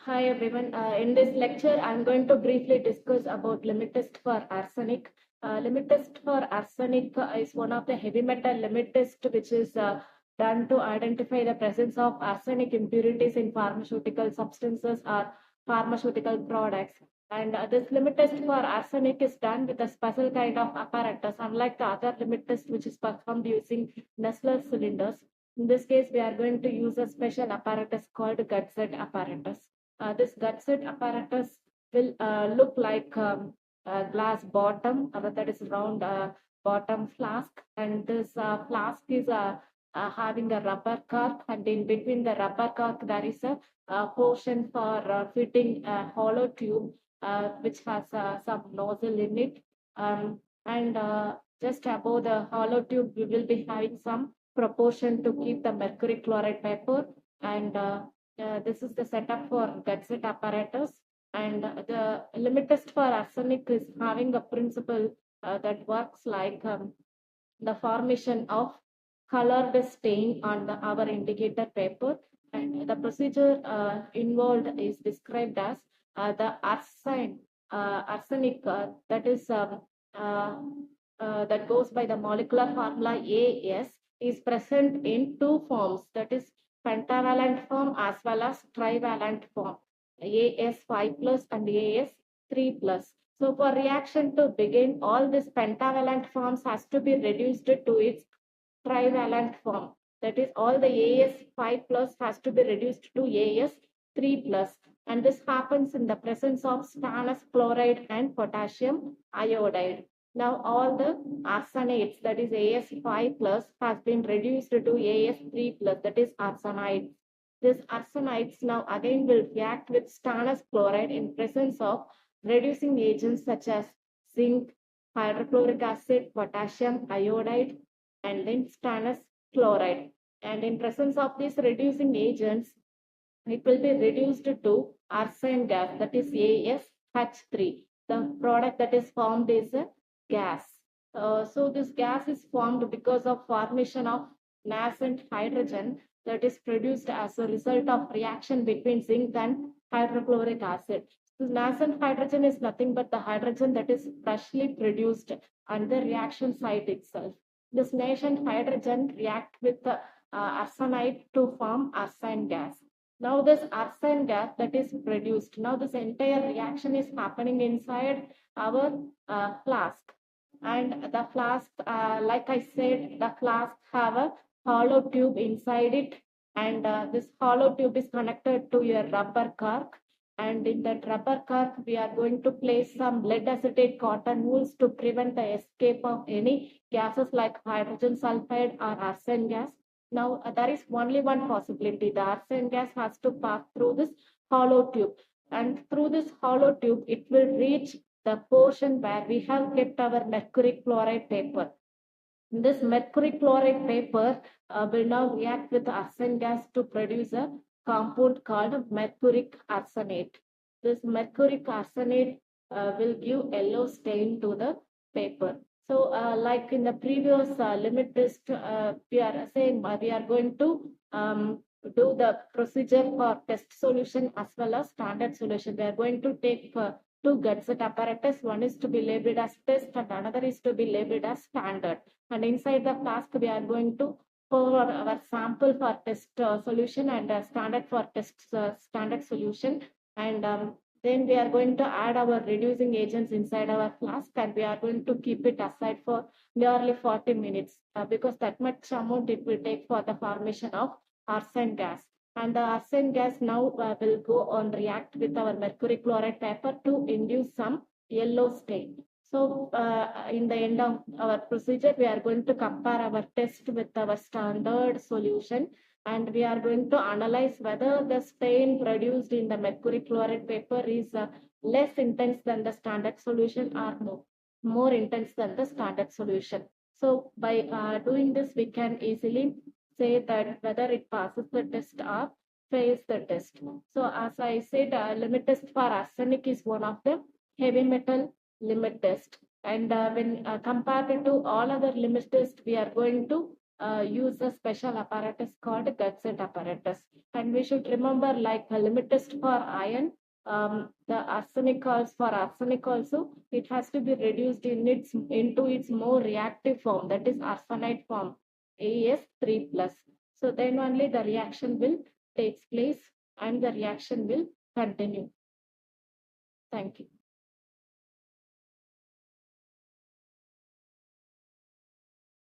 Hi everyone. In this lecture, I'm going to briefly discuss about limit test for arsenic. Limit test for arsenic is one of the heavy metal limit test which is done to identify the presence of arsenic impurities in pharmaceutical substances or pharmaceutical products. And this limit test for arsenic is done with a special kind of apparatus, unlike the other limit test which is performed using Nessler cylinders. In this case, we are going to use a special apparatus called Gutzeit apparatus. This Gutzeit apparatus will look like a glass bottom, that is round bottom flask, and this flask is having a rubber cork, and in between the rubber cork there is a portion for fitting a hollow tube which has some nozzle in it, and just above the hollow tube we will be having some proportion to keep the mercury chloride paper, and this is the setup for Gutzeit apparatus. And the limit test for arsenic is having a principle that works like the formation of colored stain on our indicator paper. And the procedure involved is described as the arsenic uh, that goes by the molecular formula AS is present in two forms, that is pentavalent form as well as trivalent form, AS5 plus and AS3 plus. So for reaction to begin, all these pentavalent forms has to be reduced to its trivalent form. That is, all the AS5 plus has to be reduced to AS3 plus. And this happens in the presence of stannous chloride and potassium iodide. Now all the arsenates, that is AS5 plus, has been reduced to AS3 plus, that is arsenide. These arsenides now again will react with stannous chloride in presence of reducing agents such as zinc, hydrochloric acid, potassium iodide, and then stannous chloride. And in presence of these reducing agents, it will be reduced to arsine gas, that is ASH3. The product that is formed is a gas. So this gas is formed because of formation of nascent hydrogen that is produced as a result of reaction between zinc and hydrochloric acid. This nascent hydrogen is nothing but the hydrogen that is freshly produced on the reaction site itself. This nascent hydrogen react with the arsenide to form arsine gas. Now this arsine gas that is produced, now this entire reaction is happening inside our flask. And the flask, like I said, the flask have a hollow tube inside it, and this hollow tube is connected to a rubber cork, and in that rubber cork we are going to place some lead acetate cotton wools to prevent the escape of any gases like hydrogen sulfide or arsine gas. Now there is only one possibility: the arsine gas has to pass through this hollow tube, and through this hollow tube it will reach the portion where we have kept our mercury chloride paper. This mercury chloride paper will now react with arsine gas to produce a compound called mercuric arsenate. This mercuric arsenate will give yellow stain to the paper. So, like in the previous limit test, we are saying we are going to do the procedure for test solution as well as standard solution. We are going to take two Gutzeit apparatus. One is to be labeled as test and another is to be labeled as standard. And inside the flask, we are going to pour our sample for test solution and standard for test standard solution. And then we are going to add our reducing agents inside our flask, and we are going to keep it aside for nearly 40 minutes because that much amount it will take for the formation of arsine gas. And the arsine gas now will go on react with our mercury chloride paper to induce some yellow stain. So in the end of our procedure, we are going to compare our test with our standard solution, and we are going to analyze whether the stain produced in the mercury chloride paper is less intense than the standard solution or more intense than the standard solution. So by doing this, we can easily say that whether it passes the test or fails the test. So as I said, limit test for arsenic is one of the heavy metal limit test, and when compared to all other limit tests, we are going to use a special apparatus called Gutzeit apparatus. And we should remember, like a limit test for iron, the arsenic calls for arsenic also, it has to be reduced into its more reactive form, that is arsenite form, As3 plus. So then only the reaction will takes place and the reaction will continue. Thank you.